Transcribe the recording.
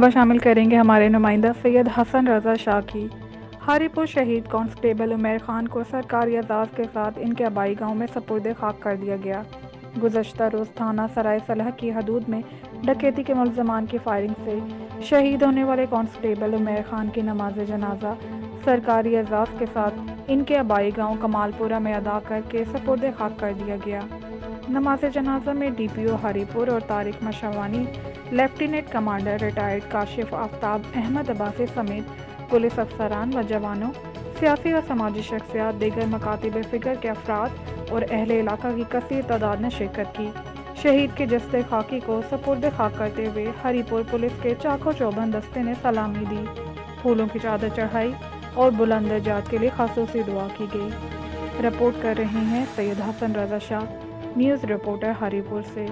خبر شامل کریں گے ہمارے نمائندہ سید حسن رضا شاہ کی۔ ہاریپور شہید کانسٹیبل عمیر خان کو سرکاری اعزاز کے ساتھ انکے آبائی گاؤں میں سپرد خاک کر دیا گیا۔ گزشتہ روز تھانہ سرائے صالح کی حدود میں ڈکیتی کے ملزمان کی فائرنگ سے شہید ہونے والے کانسٹیبل عمیر خان کی نماز جنازہ سرکاری اعزاز کے ساتھ انکے آبائی گاؤں کمال پورہ میں ادا کر کے سپرد خاک کر دیا گیا۔ نماز جنازہ میں ڈی پی او ہاریپور اور Tariq Mashwani, lieutenant commander retired Kashif Aftab Ahmed Abbasi سمیت پولیس افسران و جوانوں، سیاسی و سماجی شخصیات، دیگر مکاتب فکر کے افراد اور اہل علاقہ کی کثیر تعداد نے شرکت کی۔ شہید کے جسد خاکی کو سپرد خاک کرتے ہوئے ہاریپور پولیس کے چاق و چوبند دستے نے سلامی دی، پھولوں کی چادر چڑھائی اور بلند درجات کے لیے خصوصی دعا کی گئی۔ رپورٹ کر رہے ہیں سید حسن رضا شاہ، نیوز رپورٹر ہاریپور سے۔